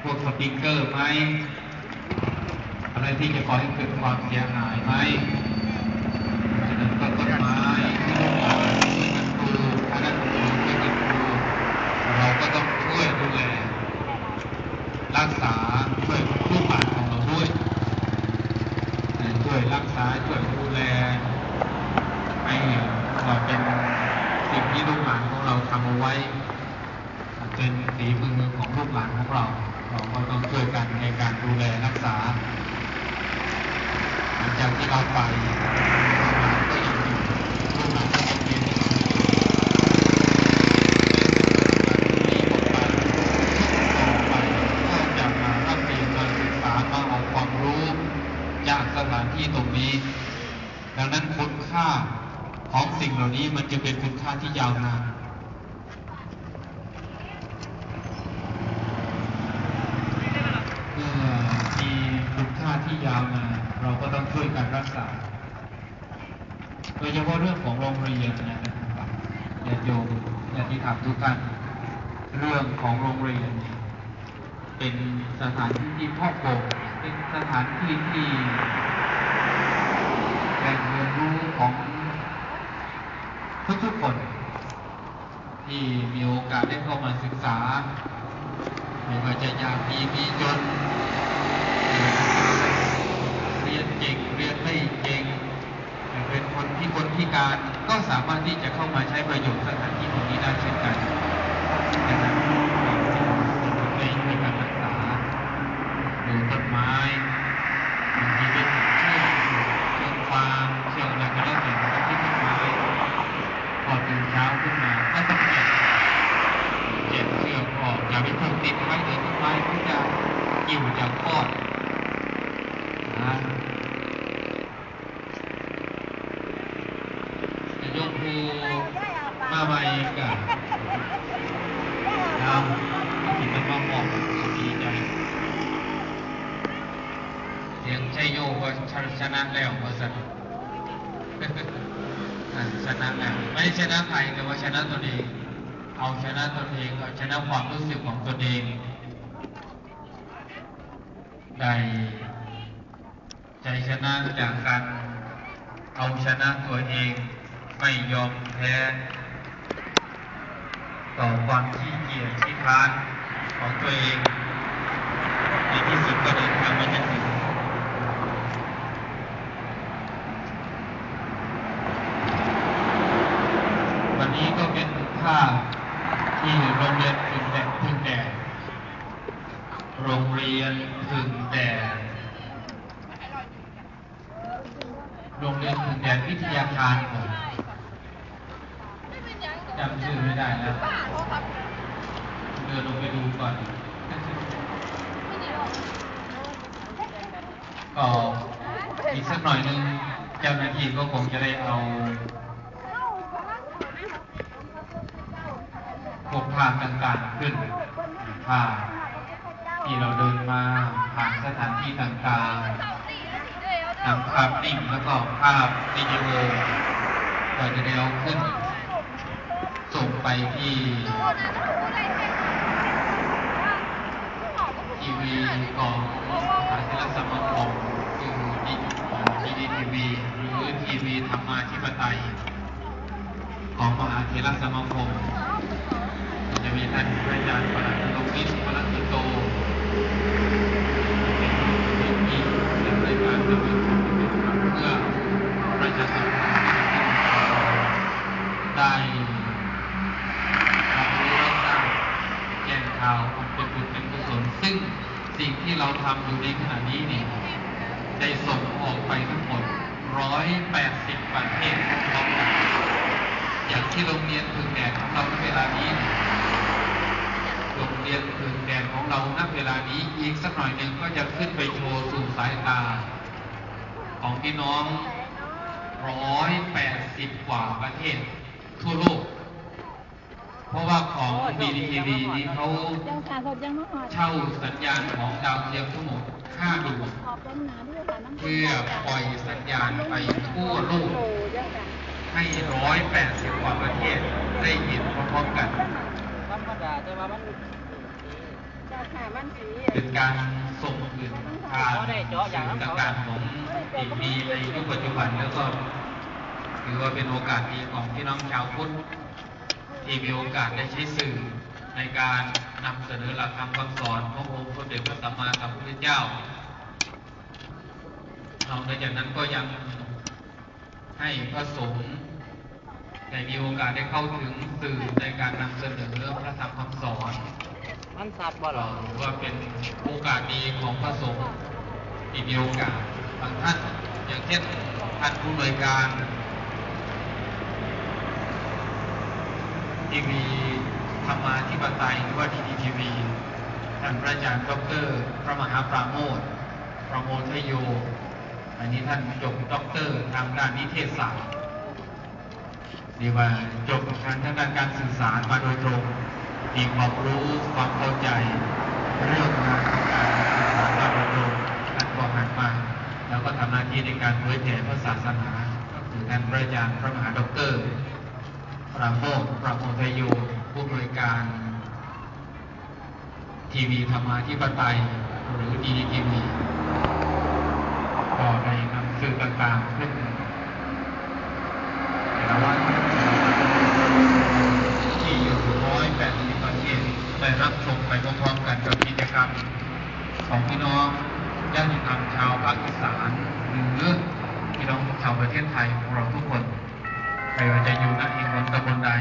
พวกสปริงเกอร์ไหมอะไรที่จะก่อให้เกิดความเสียหายไหมฉะนั้นก็ต้นไม้ที่ลูกหลานช่วยกันปลูกคณะครูช่วยกันปลูกเราก็ต้องช่วยดูแลรักษาช่วยลูกหลานของเราด้วยช่วยรักษาช่วยดูแลให้เป็นสิ่งที่ลูกหลานของเราทำเอาไว้เป็นฝีมือของลูกหลานของเราเราก็ต้องช่วยกันในการดูแลรักษาหลังจากที่เราไปลูกหลานก็ยังอยู่ลูกหลานก็ยังเรียนอยู่มีบทบาททุกต่อไปก็จะมาร่ำเรียนมาศึกษามาเอาความรู้จากสถานที่ตรงนี้ดังนั้นคุณค่าของสิ่งเหล่านี้มันจะเป็นคุณค่าที่ยาวนานเมื่อมีคุณค่าที่ยาวนานเราก็ต้องช่วยกันรักษาโดยเฉพาะเรื่องของโรงเรียนนะครับญาติโยมญาติธรรมทุกท่านเรื่องของโรงเรียนเป็นสถานที่ที่พ่อปกเป็นสถานที่ที่แหล่งเรียนรู้ของทุกๆคนที่มีโอกาสได้เข้ามาศึกษาไม่ว่าจะยากดีมีจนเรียนเก่งเรียนไม่เก่งเป็นคนพิการก็สามารถที่จะเข้ามาใช้ประโยชน์สถานที่ตรงนี้ได้เช่นกันดังนั้นในการรักษาดูต้นไม้บางทีเป็นเชือกฟางเชือกอะไรก็แล้วแต่ก็ที่ต้นไม้พอตื่นเช้าขึ้นมาก็ต้องเก็บเชือกออกอย่าไปผูกติดไว้เดี๋ยวต้นไม้ก็จะกิ่วจะคลอดนะจะยกภูมาใบกับน้ำที่มันมาหมอกดีใจเสียงชัยโยก็ชนะแล้วว่าสันชนะแล้วไม่ชนะใครแต่ว่าชนะตนเองเอาชนะตนเองเอาชนะความรู้สึกของตนเองได้ใจชนะจากการเอาชนะตัวเองไม่ยอมแพ้ต่อความขี้เกียจขี้คร้านของตัวเองในที่สุดก็เดินทางมาจนถึงวันนี้ก็เป็นภาพที่โรงเรียนพึ่งแดดโรงเรียนพึ่งแดดโรงเรียนพึ่งแดดวิทยาคารผมจำชื่อไม่ได้แล้วเดินลงไปดูก่อนก็อีกสักหน่อยนึงเจ้าหน้าที่ก็คงจะได้เอาพวกภาพต่างๆขึ้นภาพที่เราเดินมาผ่านสถานที่ต่างๆนำภาพนิ่งแล้วก็ภาพวิดีโอก็จะได้เอาขึ้นส่งไปที่ทีวีของมหาเถรสมาคมคือทีวีหรือทีวีธรรมาธิปไตยของมหาเถรสมาคมจะมีท่านพระอาจารย์ปรัชญ์ลงวิทย์พลังโตเป็นที่ดำเนินการดำเนินการเพื่อประชาสัมพันธ์ได้รับรู้รับทราบแจ้งข่าวเป็นบุญเป็นกุศลซึ่งสิ่งที่เราทำอยู่ในขณะนี้นี่ได้ส่งออกไปทั้งหมด180ประเทศพร้อมกันอย่างที่โรงเรียนพึ่งแดดของเราในเวลานี้โรงเรียนพึ่งแดดของเราณเวลานี้อีกสักหน่อยหนึ่งก็จะขึ้นไปโชว์สู่สายตาของพี่น้อง180กว่าประเทศทั่วโลกเพราะว่าของ BTV นี้เขาเช่าสัญญาณของดาวเทียมทั้งหมด5 ดวงเพื่อปล่อยสัญญาณไปทั่วโลกให้180กว่าประเทศได้เห็นพร้อมๆกัน เป็นการส่งคืนผ่านสื่อต่างๆของทีวีในยุคปัจจุบันแล้วก็ถือว่าเป็นโอกาสดีของพี่น้องชาวพุทธที่มีโอกาสได้ใช้สื่อในการนำเสนอหลักธรรมคำสอนขององค์สมเด็จพระสัมมาสัมพุทธเจ้านอกจากนั้นก็ยังให้พระสงฆ์ได้มีโอกาสได้เข้าถึงสื่อในการนำเสนอพระธรรมคำสอนมันสัตว์บ่หรอว่าเป็นโอกาสดีของพระสงฆ์ที่มีโอกาสบางท่านอย่างเช่นท่านผู้อำนวยการทีวีธรรมาธิปไตยหรือว่าดีทีวีท่านพระอาจารย์ดร.พระมหาปราโมทย์ประโมทโยอันนี้ท่านจบด็อกเตอร์ทางด้านนิเทศศาสตร์ดีว่าจบทางด้านการสื่อสารมาโดยตรงมีความรู้ความเข้าใจเรื่องงานของการสื่อสารมาโดยตรงท่านก็หันมาแล้วก็ทำหน้าที่ในการเผยแผ่พระศาสนาก็คือท่านพระอาจารย์พระมหาด็อกเตอร์ปราโมทย์ประโมทโยผู้อำนวยการทีวีธรรมาธิปไตยหรือดีทีวีก็ได้นำสื่อต่างๆขึ้นแต่ละวันที่อยู่180ประเทศได้รับชมไปพร้อมๆกันกับกิจกรรมของพี่น้องญาติธรรมชาวภาคอีสานหรือพี่น้องชาวประเทศไทยของเราทุกคนไม่ว่าจะอยู่ณที่บนตำบลใด